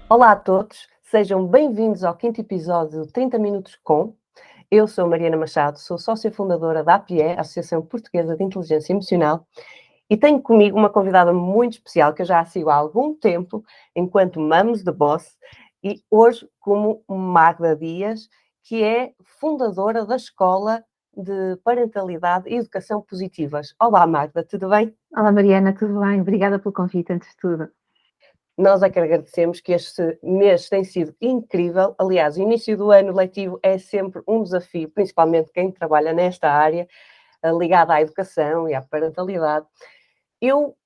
Olá a todos, sejam bem-vindos ao quinto episódio de 30 Minutos com. Eu sou Mariana Machado, sou sócia fundadora da APIE, Associação Portuguesa de Inteligência Emocional, e tenho comigo uma convidada muito especial que eu já a sigo há algum tempo, enquanto Mums the Boss, e hoje como Magda Dias, que é fundadora da Escola de Parentalidade e Educação Positivas. Olá Magda, tudo bem? Olá Mariana, tudo bem? Obrigada pelo convite, antes de tudo. Nós é que agradecemos que este mês tem sido incrível. Aliás, o início do ano letivo é sempre um desafio, principalmente quem trabalha nesta área, ligada à educação e à parentalidade. Eu,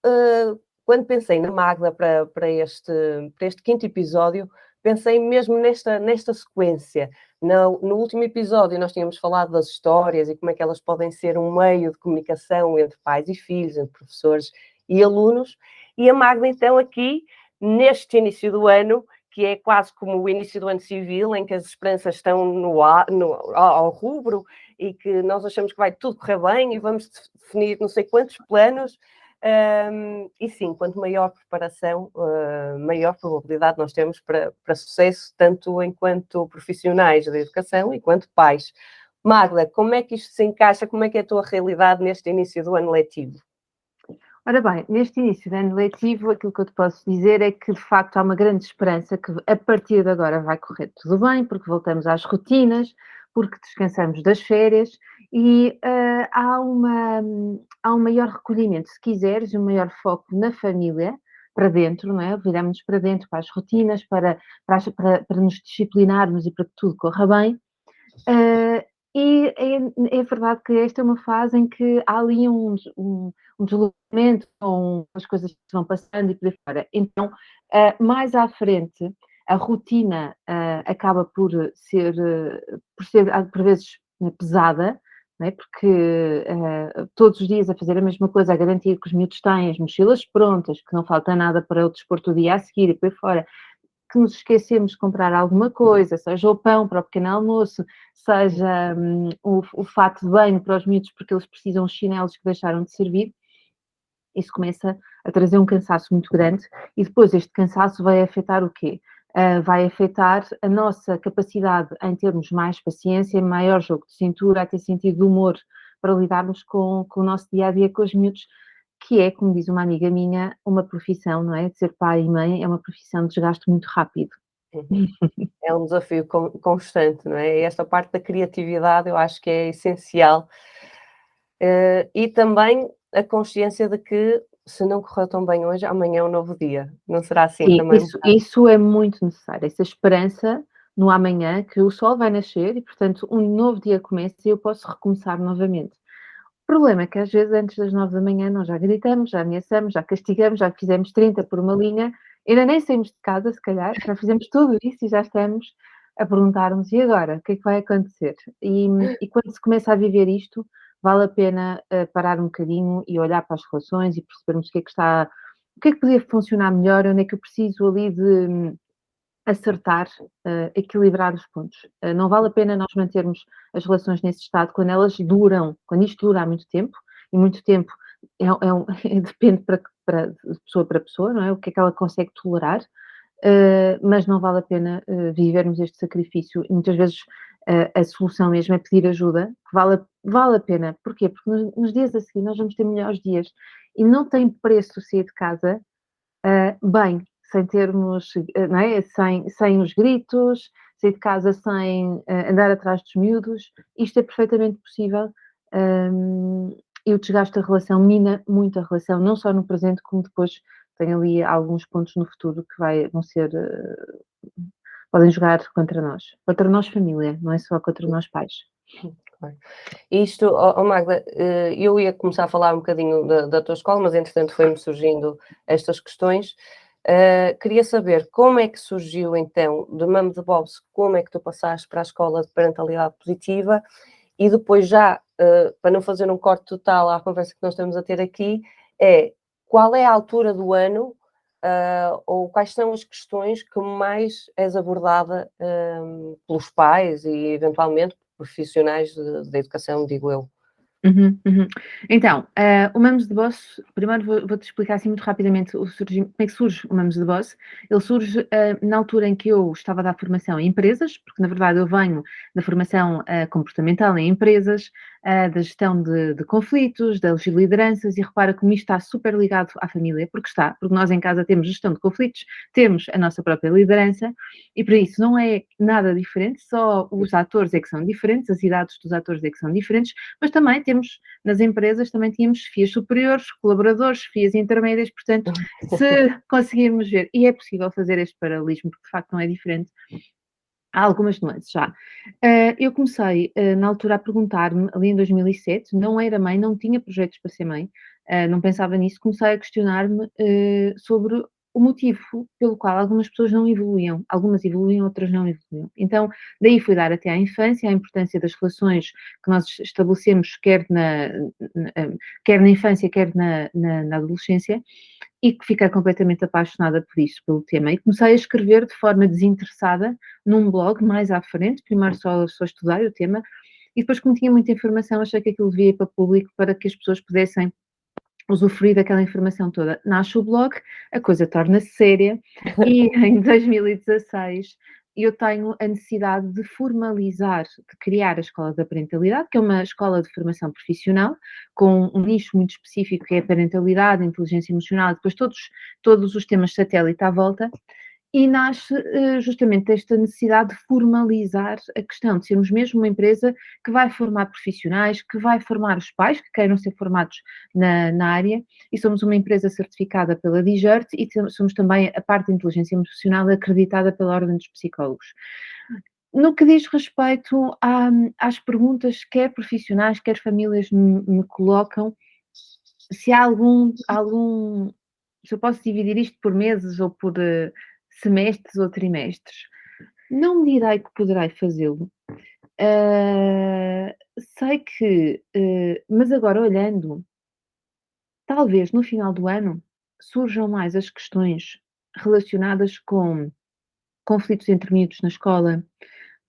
quando pensei na Magda para este quinto episódio, pensei mesmo nesta sequência. No último episódio, nós tínhamos falado das histórias e como é que elas podem ser um meio de comunicação entre pais e filhos, entre professores e alunos. E a Magda, então, aqui, neste início do ano, que é quase como o início do ano civil, em que as esperanças estão ao rubro e que nós achamos que vai tudo correr bem e vamos definir não sei quantos planos. E sim, quanto maior preparação, maior probabilidade nós temos para sucesso, tanto enquanto profissionais da educação e quanto pais. Magda, como é que isto se encaixa? Como é que é a tua realidade neste início do ano letivo? Ora bem, neste início de ano letivo, aquilo que eu te posso dizer é que, de facto, há uma grande esperança que a partir de agora vai correr tudo bem, porque voltamos às rotinas, porque descansamos das férias e há um maior recolhimento, se quiseres, um maior foco na família, para dentro, não é? Viramos para dentro, para as rotinas, para nos disciplinarmos e para que tudo corra bem. Uh, e é verdade que esta é uma fase em que há ali um deslocamento com as coisas que vão passando e por aí fora. Então, mais à frente, a rotina acaba por ser por vezes pesada, não é? Porque todos os dias a fazer a mesma coisa, a garantir que os miúdos têm as mochilas prontas, que não falta nada para o desporto do dia a seguir e por aí fora, que nos esquecemos de comprar alguma coisa, seja o pão para o pequeno almoço, seja o fato de banho para os miúdos porque eles precisam de chinelos que deixaram de servir, isso começa a trazer um cansaço muito grande e depois este cansaço vai afetar o quê? Vai afetar a nossa capacidade em termos mais paciência, maior jogo de cintura, a ter sentido de humor para lidarmos com o nosso dia-a-dia com os miúdos, que é, como diz uma amiga minha, uma profissão, não é? De ser pai e mãe é uma profissão de desgaste muito rápido. Uhum. É um desafio constante, não é? E esta parte da criatividade eu acho que é essencial. E também a consciência de que se não correu tão bem hoje, amanhã é um novo dia. Não será assim Sim, também um isso, bocado? isso é muito necessário, essa esperança no amanhã, que o sol vai nascer e, portanto, um novo dia começa e eu posso recomeçar novamente. O problema é que às vezes antes das 9 da manhã nós já gritamos, já ameaçamos, já castigamos, já fizemos 30 por uma linha, ainda nem saímos de casa, se calhar, já fizemos tudo isso e já estamos a perguntar-nos, e agora? O que é que vai acontecer? E quando se começa a viver isto, vale a pena parar um bocadinho e olhar para as relações e percebermos o que é que podia funcionar melhor, onde é que eu preciso ali de acertar, equilibrar os pontos. Não vale a pena nós mantermos as relações nesse estado quando isto dura há muito tempo, e muito tempo depende de pessoa para pessoa, não é? O que é que ela consegue tolerar, mas não vale a pena vivermos este sacrifício e muitas vezes a solução mesmo é pedir ajuda, que vale a pena. Porquê? Porque nos dias a seguir nós vamos ter melhores dias e não tem preço sair de casa bem, sem termos, não é? Sem os gritos, sair de casa sem andar atrás dos miúdos, isto é perfeitamente possível. E o desgaste da relação mina muito a relação, não só no presente, como depois tem ali alguns pontos no futuro que vão ser, podem jogar contra nós família, não é só contra nós pais. Claro. Isto, Magda, eu ia começar a falar um bocadinho da tua escola, mas entretanto foi-me surgindo estas questões. Queria saber como é que surgiu então, de Mamo de Bobs, como é que tu passaste para a escola de parentalidade positiva e depois já, para não fazer um corte total à conversa que nós estamos a ter aqui, qual é a altura do ano, ou quais são as questões que mais és abordada, pelos pais e eventualmente profissionais da educação, digo eu? Uhum, uhum. Então, o Mamos de Boss, primeiro vou-te explicar assim muito rapidamente como é que surge o Mamos de Boss. Ele surge na altura em que eu estava a dar formação em empresas, porque na verdade eu venho da formação comportamental em empresas, da gestão de conflitos, das lideranças, e repara como isto está super ligado à família, porque nós em casa temos gestão de conflitos, temos a nossa própria liderança, e por isso não é nada diferente, só os atores é que são diferentes, as idades dos atores é que são diferentes, mas também temos, nas empresas, também tínhamos FIAs superiores, colaboradores, FIAs intermédias, portanto, se conseguirmos ver, e é possível fazer este paralelismo, porque de facto não é diferente, há algumas nuances já. Eu comecei, na altura, a perguntar-me, ali em 2007, não era mãe, não tinha projetos para ser mãe, não pensava nisso, comecei a questionar-me sobre o motivo pelo qual algumas pessoas não evoluíam. Algumas evoluíam, outras não evoluíam. Então, daí fui dar até à infância, a importância das relações que nós estabelecemos, quer na infância, quer na adolescência, e que fiquei completamente apaixonada por isso, pelo tema. E comecei a escrever de forma desinteressada num blog mais à frente, primeiro só estudei o tema, e depois, como tinha muita informação, achei que aquilo devia ir para público para que as pessoas pudessem usufruir daquela informação toda. Nasce o blog, a coisa torna-se séria, e em 2016 eu tenho a necessidade de formalizar, de criar a Escola da Parentalidade, que é uma escola de formação profissional, com um nicho muito específico, que é a parentalidade, a inteligência emocional, depois todos os temas satélite à volta, e nasce justamente esta necessidade de formalizar a questão, de sermos mesmo uma empresa que vai formar profissionais, que vai formar os pais que queiram ser formados na área, e somos uma empresa certificada pela DIGERT e somos também a parte de inteligência emocional acreditada pela Ordem dos Psicólogos. No que diz respeito às perguntas, quer profissionais, quer famílias me colocam, se há se eu posso dividir isto por meses ou por semestres ou trimestres. Não me direi que poderei fazê-lo. Sei que, mas agora olhando, talvez no final do ano surjam mais as questões relacionadas com conflitos entre miúdos na escola,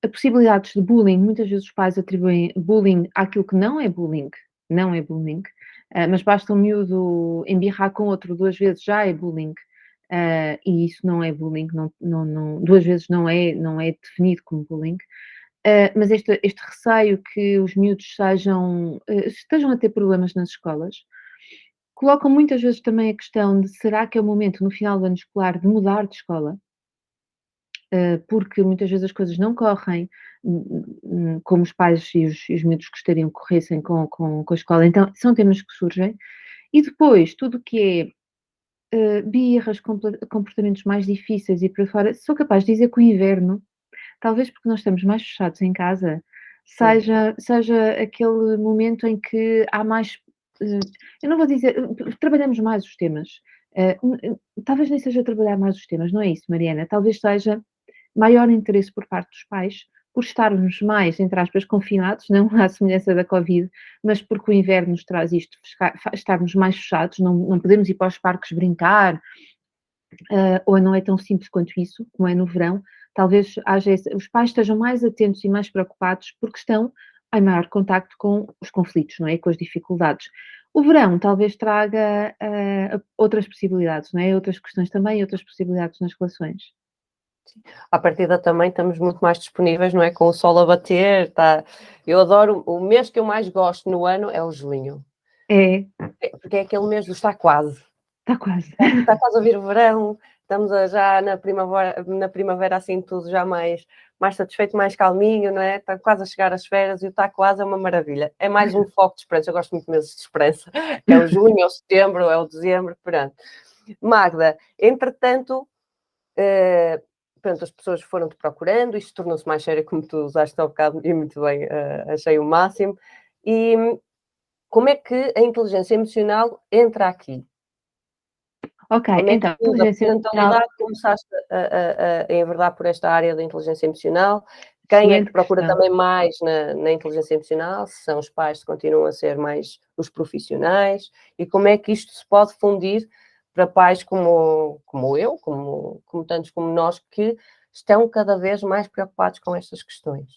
a possibilidades de bullying. Muitas vezes os pais atribuem bullying àquilo que não é bullying, mas basta um miúdo embirrar com outro 2 vezes, já é bullying, e isso não é bullying, 2 vezes não é definido como bullying. Mas este receio que os miúdos estejam a ter problemas nas escolas, colocam muitas vezes também a questão de: será que é o momento, no final do ano escolar, de mudar de escola? Porque muitas vezes as coisas não correm como os pais e os miúdos gostariam que corressem com a escola. Então, são temas que surgem. E depois, tudo o que é birras, comportamentos mais difíceis e por aí fora, sou capaz de dizer que o inverno, talvez porque nós estamos mais fechados em casa, seja aquele momento em que há mais. Eu não vou dizer. Trabalhamos mais os temas. Talvez nem seja trabalhar mais os temas, não é isso, Mariana? Talvez seja maior interesse por parte dos pais, por estarmos mais, entre aspas, confinados, não à semelhança da Covid, mas porque o inverno nos traz isto, estarmos mais fechados, não podemos ir para os parques brincar, ou não é tão simples quanto isso, como é no verão. Talvez os pais estejam mais atentos e mais preocupados porque estão em maior contacto com os conflitos, não é? Com as dificuldades. O verão talvez traga outras possibilidades, não é? Outras questões também, outras possibilidades nas relações. À partida também estamos muito mais disponíveis, não é? Com o sol a bater, tá. Eu adoro, o mês que eu mais gosto no ano é o junho. É, Porque é aquele mês do está quase. está quase. Está quase a vir o verão, estamos já na primavera assim tudo já mais satisfeito, mais calminho, não é? Está quase a chegar as férias e o está quase é uma maravilha. É mais um foco de esperança, eu gosto muito mesmo de esperança. É o junho, é o setembro, é o dezembro, pronto. Magda, entretanto, pronto, as pessoas foram-te procurando, isto tornou-se mais sério, como tu usaste há bocado, e muito bem, achei o máximo. E como é que a inteligência emocional entra aqui? Ok, Como é que então, tu, da inteligência emocional, parentalidade, começaste a enverdar por esta área da inteligência emocional? Quem é que excelente te procura questão. também mais na inteligência emocional? Se são os pais, se continuam a ser mais os profissionais? E como é que isto se pode fundir para pais como eu, como tantos como nós, que estão cada vez mais preocupados com estas questões?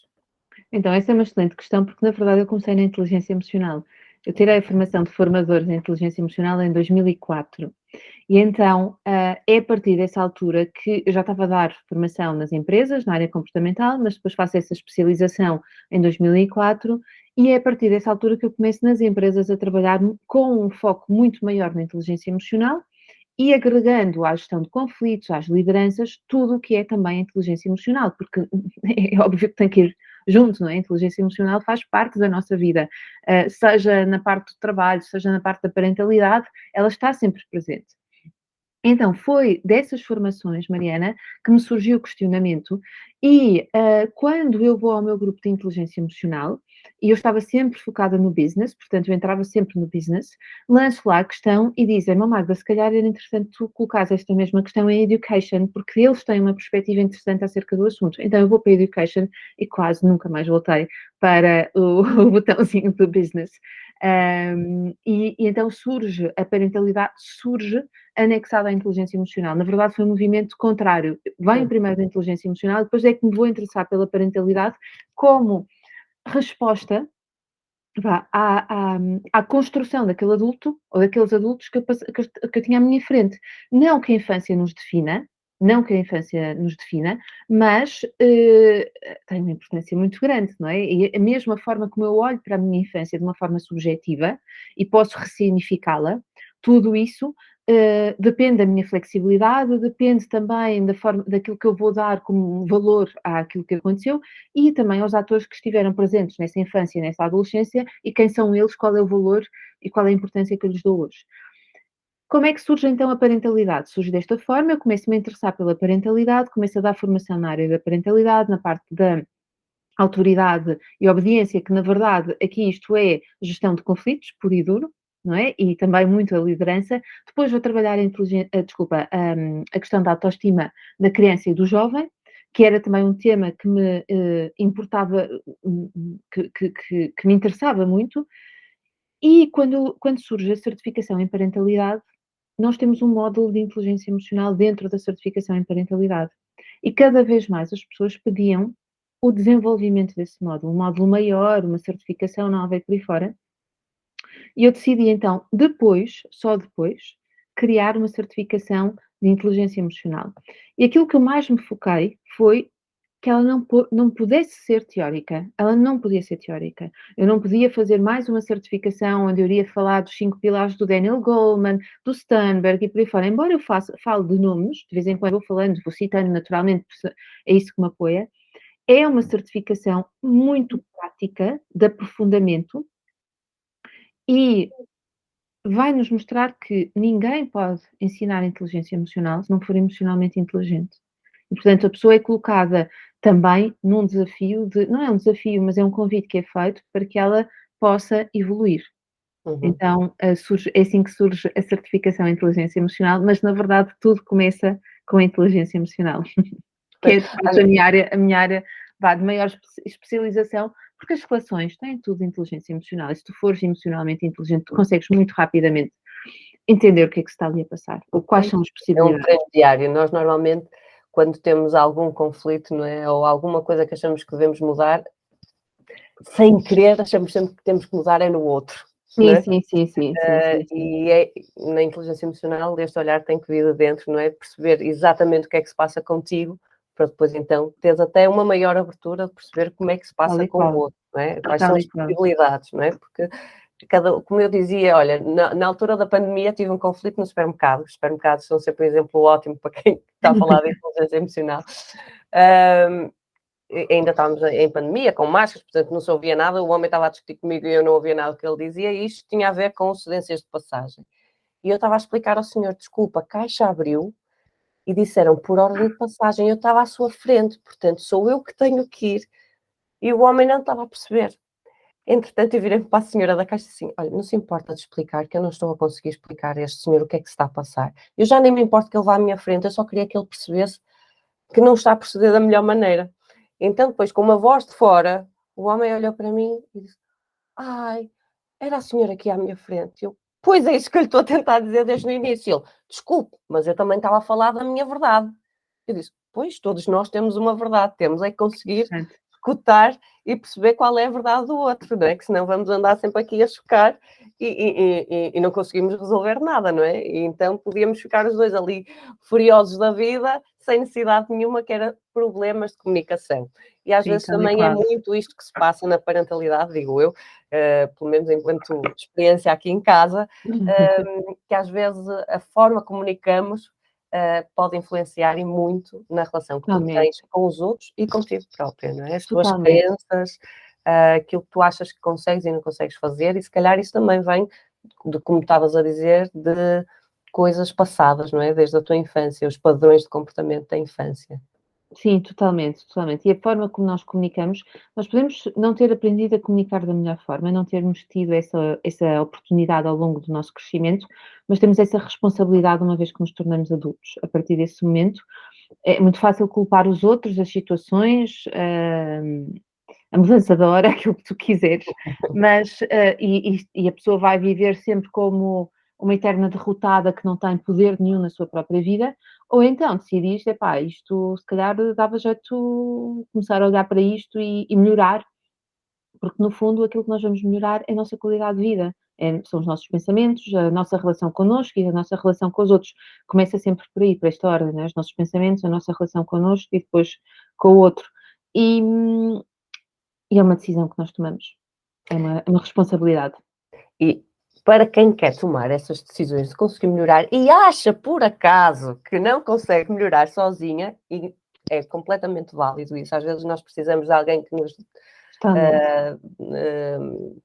Então, essa é uma excelente questão, porque na verdade eu comecei na inteligência emocional Eu tirei a formação de formadores em inteligência emocional em 2004. E então, é a partir dessa altura que eu já estava a dar formação nas empresas, na área comportamental, mas depois faço essa especialização em 2004, e é a partir dessa altura que eu começo nas empresas a trabalhar com um foco muito maior na inteligência emocional e agregando à gestão de conflitos, às lideranças, tudo o que é também a inteligência emocional, porque é óbvio que tem que ir junto, não é? A inteligência emocional faz parte da nossa vida, seja na parte do trabalho, seja na parte da parentalidade, ela está sempre presente. Então, foi dessas formações, Mariana, que me surgiu o questionamento e quando eu vou ao meu grupo de inteligência emocional, e eu estava sempre focada no business, portanto eu entrava sempre no business, lanço lá a questão e dizem, Magda, se calhar era interessante tu colocares esta mesma questão em education, porque eles têm uma perspectiva interessante acerca do assunto. Então eu vou para a education e quase nunca mais voltei para o botãozinho do business. E então surge, a parentalidade surge anexada à inteligência emocional. Na verdade, foi um movimento contrário. Venho primeiro da inteligência emocional, depois é que me vou interessar pela parentalidade como resposta à construção daquele adulto ou daqueles adultos que eu tinha à minha frente. Não que a infância nos defina, mas tem uma importância muito grande, não é? E a mesma forma como eu olho para a minha infância de uma forma subjetiva e posso ressignificá-la, tudo isso depende da minha flexibilidade, depende também daquilo que eu vou dar como valor àquilo que aconteceu e também aos atores que estiveram presentes nessa infância e nessa adolescência e quem são eles, qual é o valor e qual é a importância que eu lhes dou hoje. Como é que surge então a parentalidade? Surge desta forma, eu começo-me a interessar pela parentalidade, começo a dar formação na área da parentalidade, na parte da autoridade e obediência, que na verdade aqui isto é gestão de conflitos, puro e duro, não é? E também muito a liderança. Depois vou trabalhar a questão da autoestima da criança e do jovem, que era também um tema que me importava, que me interessava muito. E quando surge a certificação em parentalidade, nós temos um módulo de inteligência emocional dentro da certificação em parentalidade. E cada vez mais as pessoas pediam o desenvolvimento desse módulo, um módulo maior, uma certificação nova e por aí fora. E eu decidi então, só depois, criar uma certificação de inteligência emocional. E aquilo que eu mais me foquei foi que ela não pudesse ser teórica. Ela não podia ser teórica. Eu não podia fazer mais uma certificação onde eu iria falar dos 5 pilares do Daniel Goleman, do Sternberg e por aí fora. Embora eu fale de nomes, de vez em quando vou falando, vou citando naturalmente, é isso que me apoia. É uma certificação muito prática, de aprofundamento, e vai-nos mostrar que ninguém pode ensinar inteligência emocional se não for emocionalmente inteligente. E, portanto, a pessoa é colocada também num desafio não é um desafio, mas é um convite que é feito para que ela possa evoluir. Então, é assim que surge a certificação em inteligência emocional, mas na verdade tudo começa com a inteligência emocional, que é de facto a minha área de maior especialização, porque as relações têm tudo de inteligência emocional. E se tu fores emocionalmente inteligente, tu consegues muito rapidamente entender o que é que se está ali a passar, ou quais são as possibilidades. É um treino diário. Nós normalmente, quando temos algum conflito, não é? Ou alguma coisa que achamos que devemos mudar, sem querer, achamos sempre que temos que mudar é no outro. Sim, não é? sim. E na inteligência emocional, este olhar tem que vir de dentro, não é? Perceber exatamente o que é que se passa contigo, para depois então teres até uma maior abertura de perceber como é que se passa com o outro, não é? Quais são as possibilidades, não é? Porque como eu dizia, olha, na altura da pandemia tive um conflito no supermercado. Os supermercados são sempre um exemplo ótimo para quem está a falar de inteligência emocional. Ainda estávamos em pandemia, com máscaras, portanto não se ouvia nada, o homem estava a discutir comigo e eu não ouvia nada do que ele dizia, e isto tinha a ver com cedências de passagem. E eu estava a explicar ao senhor, desculpa, a caixa abriu e disseram por ordem de passagem, eu estava à sua frente, portanto sou eu que tenho que ir. E o homem não estava a perceber. Entretanto, eu virei para a senhora da caixa assim, olha, não se importa de explicar, que eu não estou a conseguir explicar a este senhor o que é que se está a passar. Eu já nem me importo que ele vá à minha frente, eu só queria que ele percebesse que não está a proceder da melhor maneira. Então, depois, com uma voz de fora, o homem olhou para mim e disse, ai, era a senhora aqui à minha frente. Eu, pois é isso que eu lhe estou a tentar dizer desde o início. Ele, desculpe, mas eu também estava a falar da minha verdade. Eu disse, pois, todos nós temos uma verdade, temos é que conseguir escutar e perceber qual é a verdade do outro, não é? Que senão vamos andar sempre aqui a chocar e não conseguimos resolver nada, não é? E então podíamos ficar os dois ali furiosos da vida, sem necessidade nenhuma, que era problemas de comunicação. E às Sim, vezes tal e também é qual. muito isto que se passa na parentalidade, digo eu, pelo menos enquanto experiência aqui em casa, que às vezes a forma que comunicamos pode influenciar e muito na relação que tu Totalmente, tens com os outros e contigo própria, não é? As tuas totalmente. crenças, aquilo que tu achas que consegues e não consegues fazer, e se calhar isso também vem, de, como estavas a dizer, de coisas passadas, não é? Desde a tua infância, os padrões de comportamento da infância. Sim, totalmente, totalmente. E a forma como nós comunicamos, nós podemos não ter aprendido a comunicar da melhor forma, não termos tido essa oportunidade ao longo do nosso crescimento, mas temos essa responsabilidade uma vez que nos tornamos adultos. A partir desse momento, é muito fácil culpar os outros, as situações, a mudança da hora, aquilo que tu quiseres, mas e a pessoa vai viver sempre como uma eterna derrotada que não tem poder nenhum na sua própria vida, ou então decidiste, epá, isto se calhar dava jeito começar a olhar para isto e melhorar, porque no fundo aquilo que nós vamos melhorar é a nossa qualidade de vida, são os nossos pensamentos, a nossa relação connosco e a nossa relação com os outros. Começa sempre por aí, por esta ordem, né? Os nossos pensamentos, a nossa relação connosco e depois com o outro. E, e é uma decisão que nós tomamos, é uma responsabilidade. E para quem quer tomar essas decisões de conseguir melhorar e acha por acaso que não consegue melhorar sozinha, e é completamente válido isso, às vezes nós precisamos de alguém que Totalmente.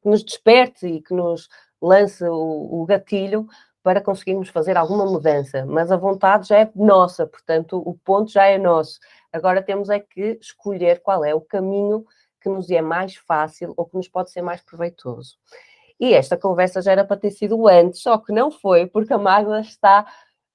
nos desperte e que nos lance o gatilho para conseguirmos fazer alguma mudança, mas a vontade já é nossa, portanto o ponto já é nosso. Agora temos é que escolher qual é o caminho que nos é mais fácil ou que nos pode ser mais proveitoso. E esta conversa já era para ter sido antes, só que não foi, porque a Magda está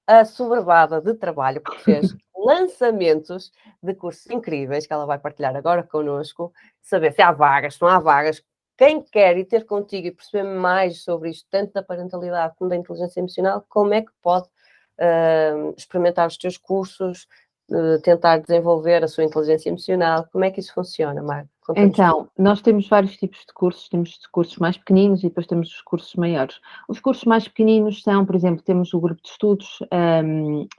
assoberbada de trabalho, porque fez lançamentos de cursos incríveis que ela vai partilhar agora connosco, saber se há vagas, se não há vagas. Quem quer ir ter contigo e perceber mais sobre isto, tanto da parentalidade como da inteligência emocional, como é que pode experimentar os teus cursos, tentar desenvolver a sua inteligência emocional? Como é que isso funciona, Magda? Conta-nos tudo. Então, nós temos vários tipos de cursos, temos cursos mais pequeninos e depois temos os cursos maiores. Os cursos mais pequeninos são, por exemplo, temos o grupo de estudos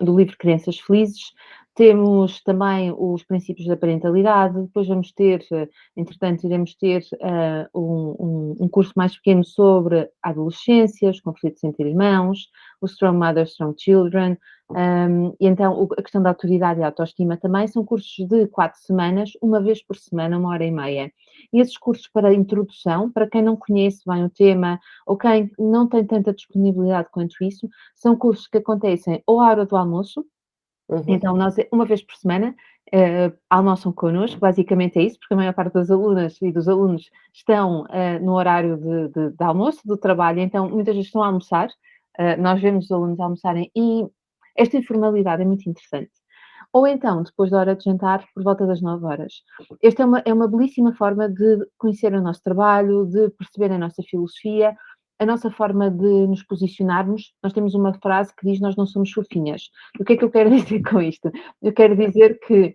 do livro Crianças Felizes, temos também os princípios da parentalidade, depois vamos ter, entretanto, iremos ter um curso mais pequeno sobre a adolescência, os conflitos entre irmãos, o Strong Mothers, Strong Children, e então a questão da autoridade e autoestima também são cursos de 4 semanas, uma vez por semana, 1h30. E esses cursos para introdução, para quem não conhece bem o tema ou quem não tem tanta disponibilidade quanto isso, são cursos que acontecem ou à hora do almoço, Uhum. então nós uma vez por semana almoçam connosco, basicamente é isso, porque a maior parte das alunas e dos alunos estão no horário de almoço, do trabalho, então muitas vezes estão a almoçar, nós vemos os alunos almoçarem e esta informalidade é muito interessante. Ou então, depois da hora de jantar, por volta das 9 horas. Esta é uma belíssima forma de conhecer o nosso trabalho, de perceber a nossa filosofia, a nossa forma de nos posicionarmos. Nós temos uma frase que diz: Nós não somos fofinhas. O que é que eu quero dizer com isto? Eu quero dizer que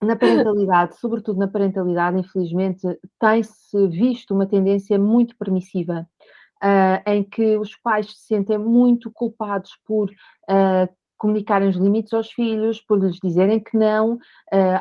na parentalidade, sobretudo na parentalidade, infelizmente, tem-se visto uma tendência muito permissiva, em que os pais se sentem muito culpados por comunicarem os limites aos filhos, por lhes dizerem que não.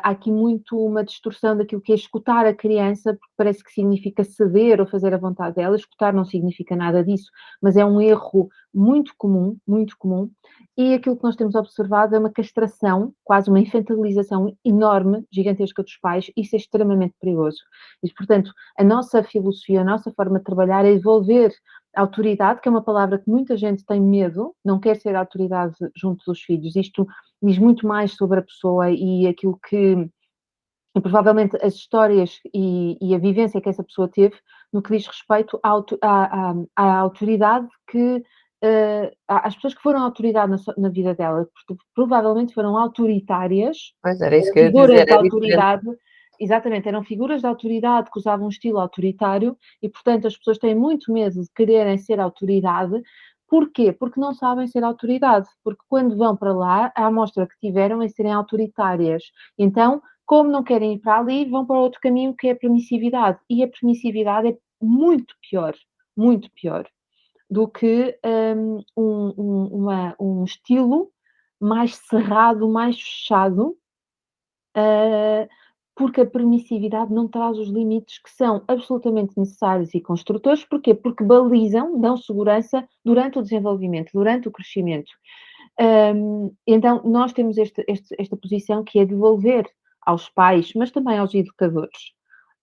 Há aqui muito uma distorção daquilo que é escutar a criança, porque parece que significa ceder ou fazer a vontade dela. Escutar não significa nada disso, mas é um erro muito comum, muito comum. E aquilo que nós temos observado é uma castração, quase uma infantilização enorme, gigantesca dos pais. Isso é extremamente perigoso. E, portanto, a nossa filosofia, a nossa forma de trabalhar é devolver autoridade, que é uma palavra que muita gente tem medo, não quer ser autoridade junto dos filhos. Isto diz muito mais sobre a pessoa e aquilo que, e provavelmente as histórias e a vivência que essa pessoa teve no que diz respeito à autoridade que às pessoas que foram autoridade na vida dela, porque provavelmente foram autoritárias, Pois era isso eram que eu ia figuras dizer, de é diferente. autoridade, exatamente, eram figuras de autoridade que usavam um estilo autoritário e, portanto, as pessoas têm muito medo de quererem ser autoridade. Porquê? Porque não sabem ser autoridade, porque quando vão para lá, a amostra que tiveram é serem autoritárias. Então, Como não querem ir para ali, vão para outro caminho que é a permissividade. E a permissividade é muito pior do que um estilo mais cerrado, mais fechado, porque a permissividade não traz os limites que são absolutamente necessários e construtores. Porquê? Porque balizam, dão segurança durante o desenvolvimento, durante o crescimento. Então, nós temos esta posição que é devolver aos pais, mas também aos educadores,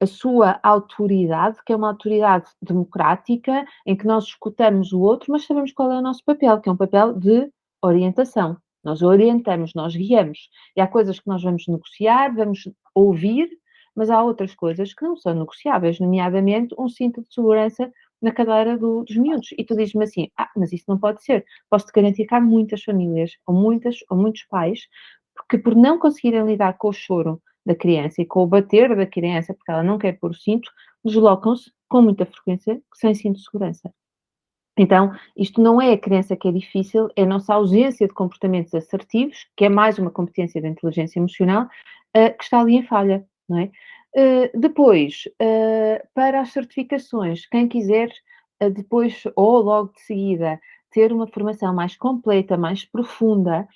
a sua autoridade, que é uma autoridade democrática, em que nós escutamos o outro, mas sabemos qual é o nosso papel, que é um papel de orientação. Nós orientamos, nós guiamos. E há coisas que nós vamos negociar, vamos ouvir, mas há outras coisas que não são negociáveis, nomeadamente um cinto de segurança na cadeira dos miúdos. E tu dizes-me assim, mas isso não pode ser. Posso-te garantir que há muitas famílias, ou muitos pais, que por não conseguirem lidar com o choro da criança e com o bater da criança, porque ela não quer pôr o cinto, deslocam-se com muita frequência sem cinto de segurança. Então, isto não é a criança que é difícil, é a nossa ausência de comportamentos assertivos, que é mais uma competência da inteligência emocional, que está ali em falha, não é? Depois, para as certificações, quem quiser depois ou logo de seguida ter uma formação mais completa, mais profunda,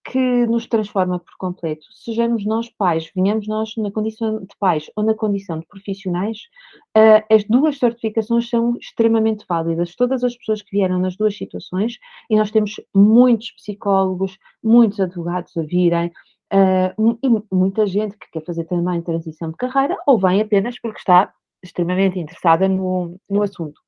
que nos transforma por completo. Sejamos nós pais, venhamos nós na condição de pais ou na condição de profissionais, as duas certificações são extremamente válidas. Todas as pessoas que vieram nas duas situações, e nós temos muitos psicólogos, muitos advogados a virem, e muita gente que quer fazer também transição de carreira ou vem apenas porque está extremamente interessada no assunto.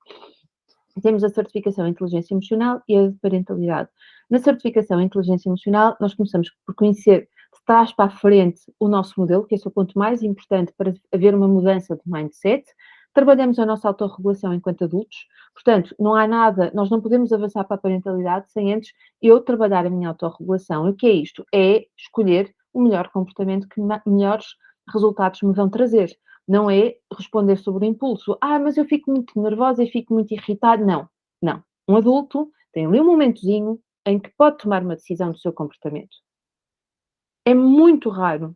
Temos a certificação em inteligência emocional e a de parentalidade. Na certificação em inteligência emocional, nós começamos por conhecer de trás para a frente o nosso modelo, que esse é o ponto mais importante para haver uma mudança de mindset. Trabalhamos a nossa autorregulação enquanto adultos, portanto, não há nada, nós não podemos avançar para a parentalidade sem antes eu trabalhar a minha autorregulação. O que é isto? É escolher o melhor comportamento que melhores resultados me vão trazer. Não é responder sobre o impulso. Mas eu fico muito nervosa e fico muito irritada. Não, não. Um adulto tem ali um momentozinho em que pode tomar uma decisão do seu comportamento. É muito raro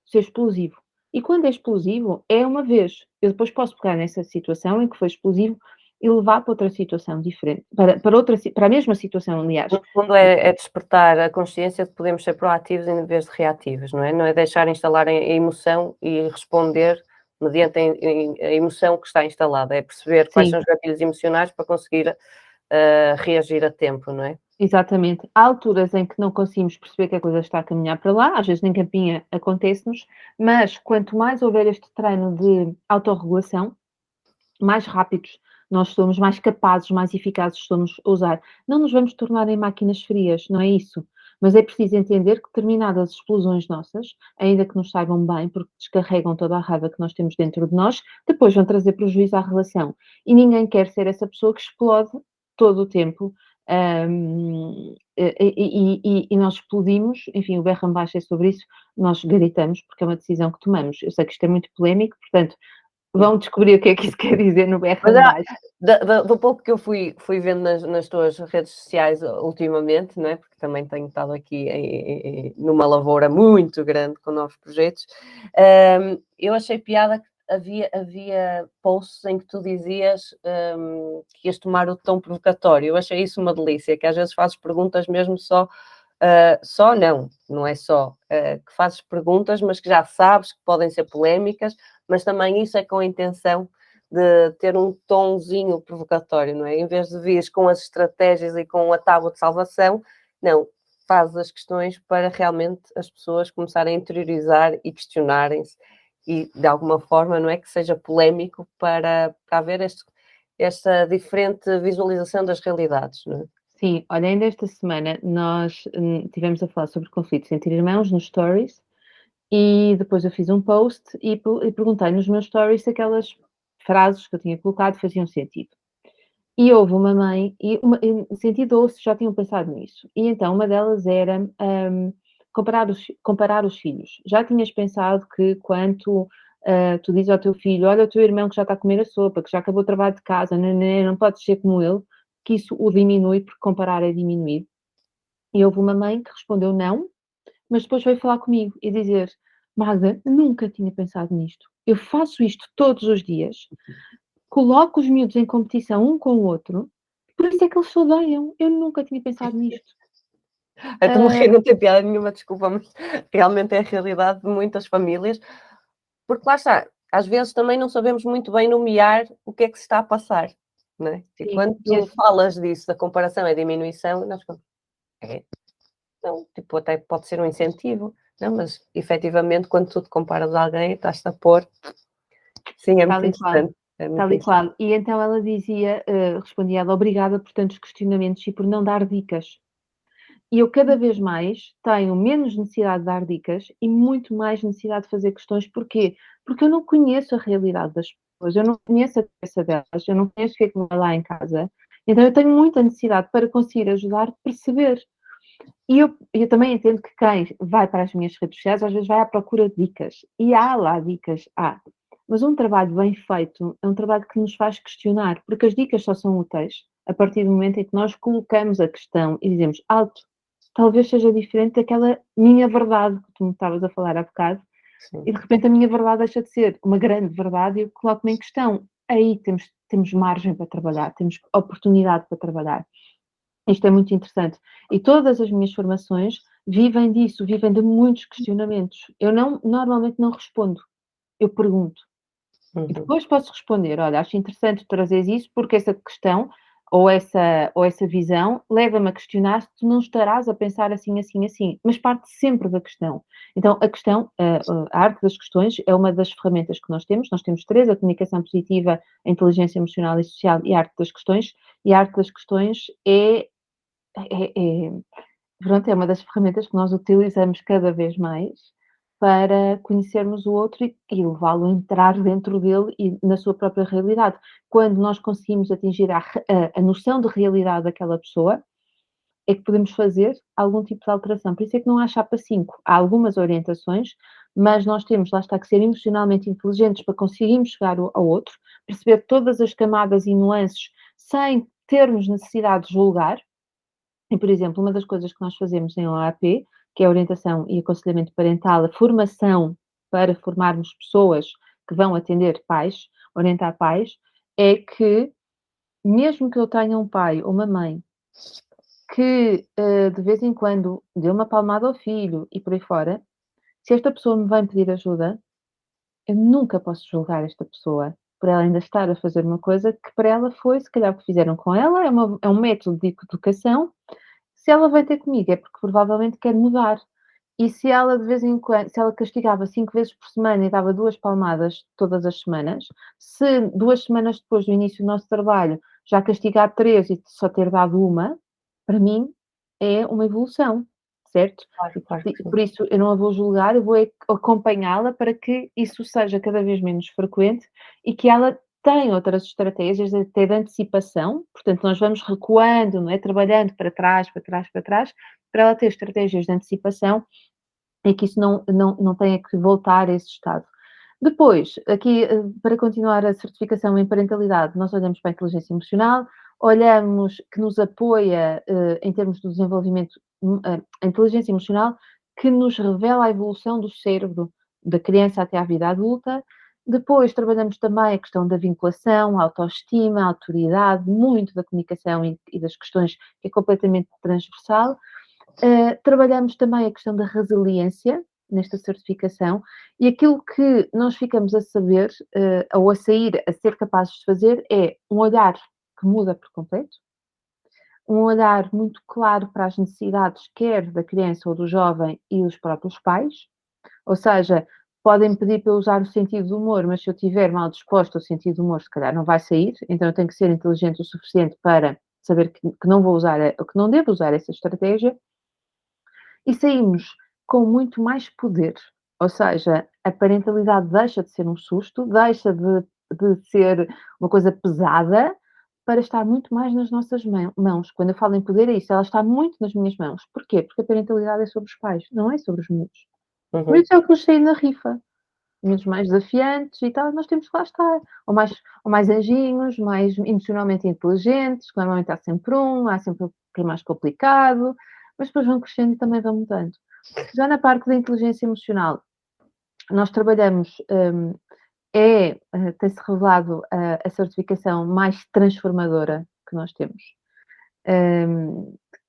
ser explosivo. E quando é explosivo, é uma vez. Eu depois posso pegar nessa situação em que foi explosivo e levar para outra situação diferente, para a mesma situação, aliás. No fundo é despertar a consciência de que podemos ser proativos em vez de reativos, não é? Não é deixar instalar a emoção e responder mediante a emoção que está instalada, é perceber quais são os gatilhos emocionais para conseguir reagir a tempo, não é? Exatamente. Há alturas em que não conseguimos perceber que a coisa está a caminhar para lá, às vezes nem campinha acontece-nos, mas quanto mais houver este treino de autorregulação, mais rápidos nós somos, mais capazes, mais eficazes somos a usar. Não nos vamos tornar em máquinas frias, não é isso. Mas é preciso entender que determinadas explosões nossas, ainda que nos saibam bem, porque descarregam toda a raiva que nós temos dentro de nós, depois vão trazer prejuízo à relação. E ninguém quer ser essa pessoa que explode todo o tempo. E nós explodimos, enfim, o berro baixo é sobre isso, nós gritamos porque é uma decisão que tomamos. Eu sei que isto é muito polémico, portanto, vão descobrir o que é que isso quer dizer no berro baixo. Do pouco que eu fui vendo nas tuas redes sociais ultimamente, não é? Porque também tenho estado aqui numa lavoura muito grande com novos projetos, eu achei piada que havia posts em que tu dizias que ias tomar o tom provocatório. Eu achei isso uma delícia, que às vezes fazes perguntas mesmo não é só, que fazes perguntas, mas que já sabes que podem ser polémicas, mas também isso é com a intenção de ter um tonzinho provocatório, não é? Em vez de vires com as estratégias e com a tábua de salvação, não, fazes as questões para realmente as pessoas começarem a interiorizar e questionarem-se e, de alguma forma, não é que seja polémico para haver esta diferente visualização das realidades, não é? Sim, olha, ainda esta semana nós tivemos a falar sobre conflitos entre irmãos nos stories e depois eu fiz um post e perguntei nos meus stories se aquelas frases que eu tinha colocado faziam sentido. E houve uma mãe, sentido ou se já tinham pensado nisso. E então uma delas era comparar os filhos. Já tinhas pensado que quando tu dizes ao teu filho, olha o teu irmão que já está a comer a sopa, que já acabou o trabalho de casa, não podes ser como ele, que isso o diminui, porque comparar é diminuir. E houve uma mãe que respondeu não, mas depois veio falar comigo e dizer: Magda, nunca tinha pensado nisto. Eu faço isto todos os dias, coloco os miúdos em competição um com o outro, por isso é que eles se odeiam. Eu nunca tinha pensado nisto. Estou-me a rir, não tem piada nenhuma, desculpa, mas realmente é a realidade de muitas famílias, porque lá está, às vezes também não sabemos muito bem nomear o que é que se está a passar, não é? E Sim, quando tu falas disso, da comparação e diminuição, nós ficamos, não, tipo, até pode ser um incentivo, não, mas efetivamente quando tu te comparas a alguém, estás-te a pôr, sim, é muito interessante. É muito Tal e interessante. qual. E então ela dizia, respondia ela, obrigada por tantos questionamentos e por não dar dicas. E eu cada vez mais tenho menos necessidade de dar dicas e muito mais necessidade de fazer questões. Porquê? Porque eu não conheço a realidade das pessoas, eu não conheço a cabeça delas, eu não conheço o que é que vai lá em casa. Então eu tenho muita necessidade para conseguir ajudar a perceber. E eu também entendo que quem vai para as minhas redes sociais às vezes vai à procura de dicas. E há lá dicas, há. Mas um trabalho bem feito é um trabalho que nos faz questionar, porque as dicas só são úteis a partir do momento em que nós colocamos a questão e dizemos alto, talvez seja diferente daquela minha verdade que tu me estavas a falar há bocado, Sim. e de repente a minha verdade deixa de ser uma grande verdade e eu coloco-me em questão. Aí temos margem para trabalhar, temos oportunidade para trabalhar. Isto é muito interessante. E todas as minhas formações vivem disso, vivem de muitos questionamentos. Eu normalmente não respondo, eu pergunto. E Uhum. depois posso responder, olha, acho interessante trazeres isso porque essa questão ou essa visão leva-me a questionar se tu não estarás a pensar assim, assim, assim, mas parte sempre da questão. Então, a questão, a arte das questões é uma das ferramentas que nós temos três, a comunicação positiva, a inteligência emocional e social e a arte das questões, e a arte das questões é, pronto, é uma das ferramentas que nós utilizamos cada vez mais para conhecermos o outro e levá-lo a entrar dentro dele e na sua própria realidade. Quando nós conseguimos atingir a noção de realidade daquela pessoa, é que podemos fazer algum tipo de alteração. Por isso é que não há chapa 5. Há algumas orientações, mas nós temos, lá está, que ser emocionalmente inteligentes para conseguirmos chegar ao outro, perceber todas as camadas e nuances sem termos necessidade de julgar. E, por exemplo, uma das coisas que nós fazemos em OAP, que é a orientação e aconselhamento parental, a formação para formarmos pessoas que vão atender pais, orientar pais, é que, mesmo que eu tenha um pai ou uma mãe que de vez em quando dê uma palmada ao filho e por aí fora, se esta pessoa me vem pedir ajuda, eu nunca posso julgar esta pessoa por ela ainda estar a fazer uma coisa que para ela foi, se calhar, o que fizeram com ela, é um método de educação. Se ela vai ter comigo é porque provavelmente quer mudar. E se ela de vez em quando, se ela castigava 5 vezes por semana e dava 2 palmadas todas as semanas, se 2 semanas depois do início do nosso trabalho já castigar 3 e só ter dado uma, para mim é uma evolução, certo? Claro, claro que E sim. por isso eu não a vou julgar, eu vou acompanhá-la para que isso seja cada vez menos frequente e que ela tem outras estratégias até de antecipação, portanto, nós vamos recuando, não é? Trabalhando para trás, para trás, para trás, para ela ter estratégias de antecipação e que isso não tenha que voltar a esse estado. Depois, aqui, para continuar a certificação em parentalidade, nós olhamos para a inteligência emocional, olhamos que nos apoia em termos do desenvolvimento, a inteligência emocional, que nos revela a evolução do cérebro da criança até à vida adulta. Depois, trabalhamos também a questão da vinculação, a autoestima, a autoridade, muito da comunicação e das questões que é completamente transversal. Trabalhamos também a questão da resiliência nesta certificação e aquilo que nós ficamos a saber, ou a sair, a ser capazes de fazer, é um olhar que muda por completo, um olhar muito claro para as necessidades, quer da criança ou do jovem e dos próprios pais, ou seja, podem pedir para eu usar o sentido do humor, mas se eu estiver mal disposto, o sentido do humor se calhar não vai sair, então eu tenho que ser inteligente o suficiente para saber que não vou usar, que não devo usar essa estratégia, e saímos com muito mais poder. Ou seja, a parentalidade deixa de ser um susto, deixa de ser uma coisa pesada para estar muito mais nas nossas mãos. Quando eu falo em poder, é isso, ela está muito nas minhas mãos. Porquê? Porque a parentalidade é sobre os pais, não é sobre os miúdos. Os Uhum. miúdos é o que nos sair na rifa. Miúdos mais desafiantes e tal, nós temos que lá estar. Ou mais anjinhos, mais emocionalmente inteligentes, que normalmente há sempre um, há sempre o que é mais complicado, mas depois vão crescendo e também vão mudando. Já na parte da inteligência emocional, nós trabalhamos, tem-se revelado a certificação mais transformadora que nós temos.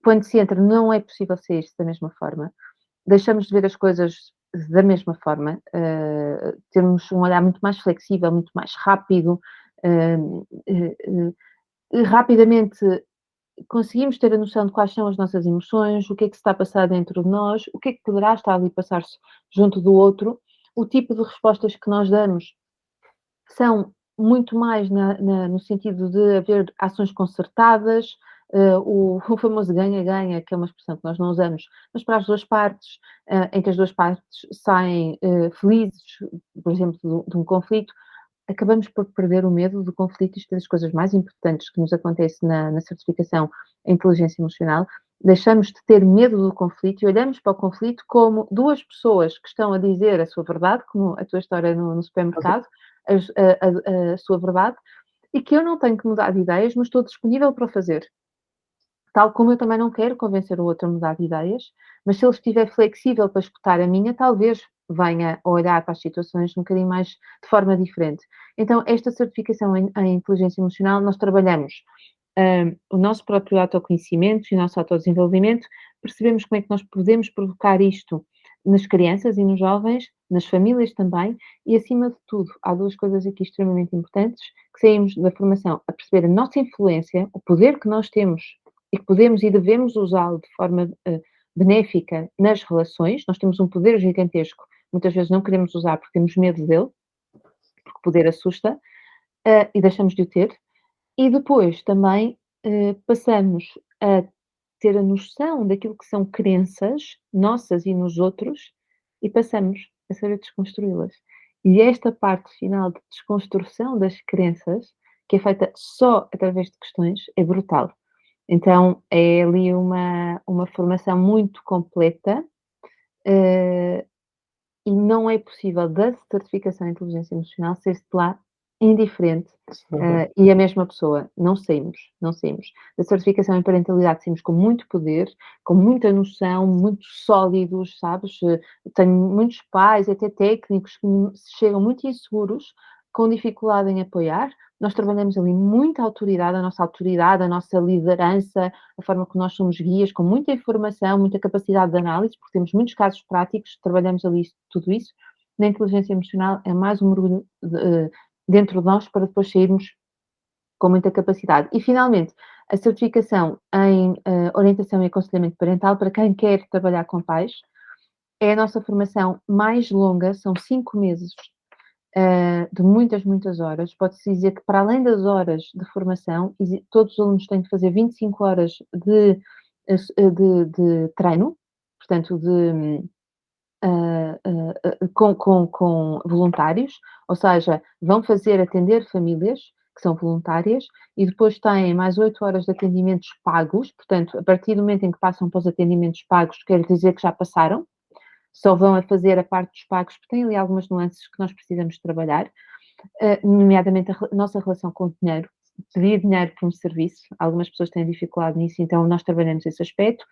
Quando se entra, não é possível sair da mesma forma. Deixamos de ver as coisas da mesma forma, temos um olhar muito mais flexível, muito mais rápido, rapidamente conseguimos ter a noção de quais são as nossas emoções, o que é que se está a passar dentro de nós, o que é que poderá estar ali a passar-se junto do outro, o tipo de respostas que nós damos são muito mais no sentido de haver ações concertadas, o famoso ganha-ganha, que é uma expressão que nós não usamos, mas para as duas partes, em que as duas partes saem felizes, por exemplo, de um conflito, acabamos por perder o medo do conflito. Isto é das coisas mais importantes que nos acontece na certificação em inteligência emocional. Deixamos de ter medo do conflito e olhamos para o conflito como duas pessoas que estão a dizer a sua verdade, como a tua história no supermercado, a sua verdade, e que eu não tenho que mudar de ideias, mas estou disponível para o fazer. Tal como eu também não quero convencer o outro a mudar de ideias, mas se ele estiver flexível para escutar a minha, talvez venha a olhar para as situações um bocadinho mais de forma diferente. Então, esta certificação em inteligência emocional, nós trabalhamos o nosso próprio autoconhecimento e o nosso autodesenvolvimento, percebemos como é que nós podemos provocar isto nas crianças e nos jovens, nas famílias também, e acima de tudo, há duas coisas aqui extremamente importantes, que saímos da formação a perceber a nossa influência, o poder que nós temos e que podemos e devemos usá-lo de forma benéfica nas relações. Nós temos um poder gigantesco, muitas vezes não queremos usar porque temos medo dele, porque o poder assusta, e deixamos de o ter. E depois também passamos a ter a noção daquilo que são crenças nossas e nos outros e passamos a saber desconstruí-las. E esta parte final de desconstrução das crenças, que é feita só através de questões, é brutal. Então é ali uma formação muito completa, e não é possível da certificação em inteligência emocional ser-se de lá indiferente, e a mesma pessoa. Não saímos, não saímos. Da certificação em parentalidade saímos com muito poder, com muita noção, muito sólidos, sabes? Tenho muitos pais, até técnicos, que chegam muito inseguros, com dificuldade em apoiar. Nós trabalhamos ali muita autoridade, a nossa liderança, a forma que nós somos guias, com muita informação, muita capacidade de análise, porque temos muitos casos práticos, trabalhamos ali tudo isso. Na inteligência emocional é mais um mergulho dentro de nós para depois sairmos com muita capacidade. E, finalmente, a certificação em orientação e aconselhamento parental, para quem quer trabalhar com pais, é a nossa formação mais longa, são 5 meses de muitas, muitas horas. Pode-se dizer que, para além das horas de formação, todos os alunos têm de fazer 25 horas de treino, portanto, com voluntários, ou seja, vão fazer atender famílias que são voluntárias e depois têm mais 8 horas de atendimentos pagos, portanto, a partir do momento em que passam para os atendimentos pagos, quer dizer que já passaram, só vão a fazer a parte dos pagos, porque tem ali algumas nuances que nós precisamos trabalhar, nomeadamente a nossa relação com o dinheiro, pedir dinheiro por um serviço, algumas pessoas têm dificuldade nisso, então nós trabalhamos esse aspecto.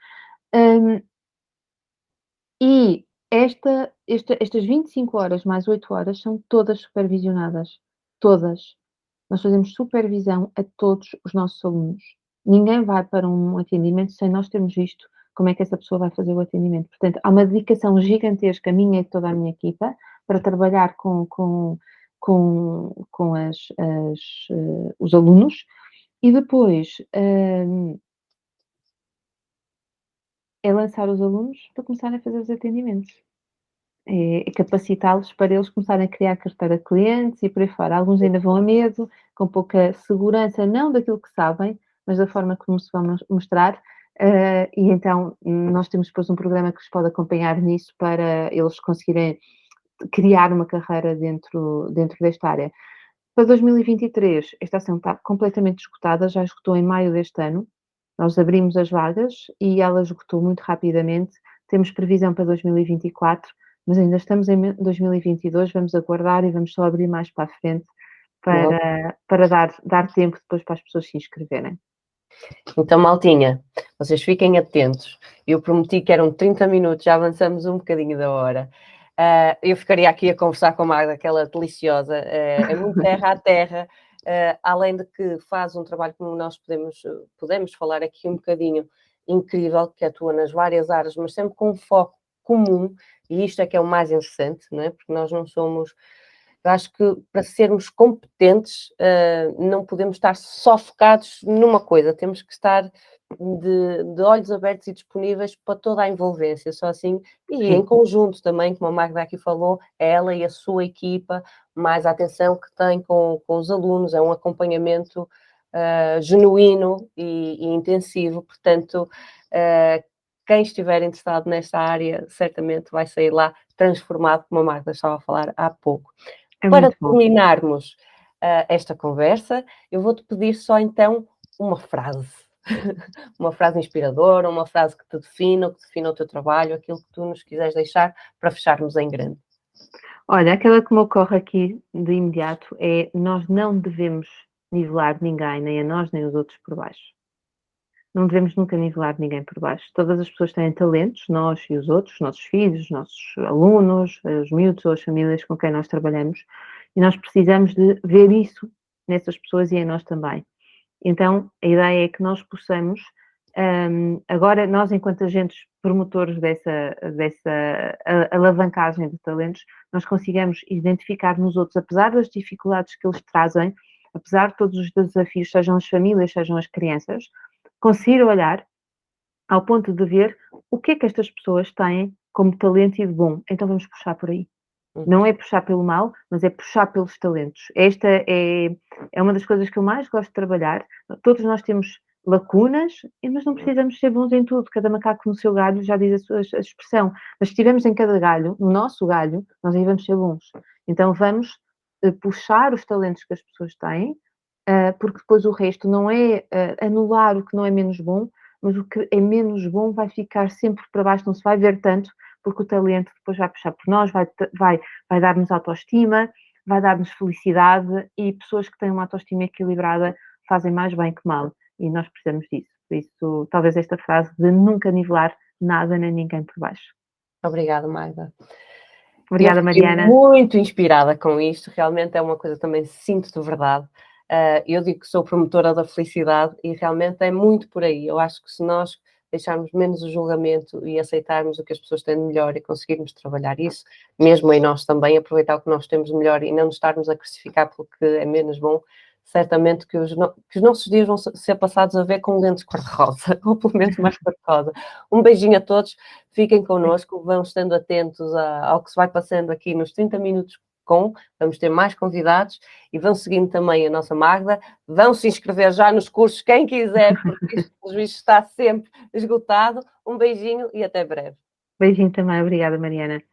E estas 25 horas mais 8 horas são todas supervisionadas, todas. Nós fazemos supervisão a todos os nossos alunos. Ninguém vai para um atendimento sem nós termos visto como é que essa pessoa vai fazer o atendimento. Portanto, há uma dedicação gigantesca minha e de toda a minha equipa para trabalhar com os alunos e depois é lançar os alunos para começarem a fazer os atendimentos. É capacitá-los para eles começarem a criar carteira de clientes e por aí fora. Alguns ainda vão a medo, com pouca segurança, não daquilo que sabem, mas da forma como se vão mostrar. E então nós temos depois um programa que os pode acompanhar nisso para eles conseguirem criar uma carreira dentro desta área. Para 2023, esta ação está completamente esgotada, já esgotou em maio deste ano. Nós abrimos as vagas e ela esgotou muito rapidamente. Temos previsão para 2024, mas ainda estamos em 2022, vamos aguardar e vamos só abrir mais para a frente para dar tempo depois para as pessoas se inscreverem. Então, maltinha, vocês fiquem atentos. Eu prometi que eram 30 minutos, já avançamos um bocadinho da hora. Eu ficaria aqui a conversar com a Magda, aquela deliciosa, é muito terra a terra, além de que faz um trabalho como nós podemos falar aqui um bocadinho, incrível, que atua nas várias áreas, mas sempre com um foco comum, e isto é que é o mais interessante, não é? Porque nós não somos... Eu acho que para sermos competentes, não podemos estar só focados numa coisa, temos que estar de olhos abertos e disponíveis para toda a envolvência, só assim, e em conjunto também, como a Magda aqui falou, ela e a sua equipa, mais a atenção que tem com os alunos, é um acompanhamento genuíno e intensivo, portanto, quem estiver interessado nesta área certamente vai sair lá transformado, como a Magda estava a falar há pouco. Para terminarmos esta conversa, eu vou-te pedir só então uma frase. Uma frase inspiradora, uma frase que te defina, que defina o teu trabalho, aquilo que tu nos quiseres deixar para fecharmos em grande. Olha, aquela que me ocorre aqui de imediato é: nós não devemos nivelar ninguém, nem a nós, nem os outros por baixo. Não devemos nunca nivelar ninguém por baixo. Todas as pessoas têm talentos, nós e os outros, os nossos filhos, os nossos alunos, os miúdos ou as famílias com quem nós trabalhamos, e nós precisamos de ver isso nessas pessoas e em nós também. Então, a ideia é que nós possamos, agora, nós, enquanto agentes promotores dessa alavancagem de talentos, nós consigamos identificar nos outros, apesar das dificuldades que eles trazem, apesar de todos os desafios, sejam as famílias, sejam as crianças, conseguir olhar ao ponto de ver o que é que estas pessoas têm como talento e de bom. Então vamos puxar por aí. Não é puxar pelo mal, mas é puxar pelos talentos. Esta é uma das coisas que eu mais gosto de trabalhar. Todos nós temos lacunas, mas não precisamos ser bons em tudo. Cada macaco no seu galho, já diz a expressão. Mas se estivermos em cada galho, no nosso galho, nós aí vamos ser bons. Então vamos puxar os talentos que as pessoas têm, porque depois o resto não é anular o que não é menos bom, mas o que é menos bom vai ficar sempre para baixo, não se vai ver tanto, porque o talento depois vai puxar por nós, vai dar-nos autoestima, vai dar-nos felicidade, e pessoas que têm uma autoestima equilibrada fazem mais bem que mal, e nós precisamos disso. Por isso, talvez esta frase de nunca nivelar nada nem ninguém por baixo. Obrigada, Magda. Obrigada, Mariana. Muito inspirada com isto, realmente é uma coisa que também sinto de verdade. Eu digo que sou promotora da felicidade e realmente é muito por aí. Eu acho que se nós deixarmos menos o julgamento e aceitarmos o que as pessoas têm de melhor e conseguirmos trabalhar isso, mesmo em nós também, aproveitar o que nós temos de melhor e não nos estarmos a crucificar porque é menos bom, certamente que os nossos dias vão ser passados a ver com lentes cor-de-rosa, ou pelo menos mais cor-de-rosa. Um beijinho a todos, fiquem connosco, vão estando atentos ao que se vai passando aqui nos 30 minutos vamos ter mais convidados e vão seguindo também a nossa Magda, vão se inscrever já nos cursos, quem quiser, porque isto, pelos vistos, está sempre esgotado. Um beijinho e até breve. Beijinho também, obrigada, Mariana.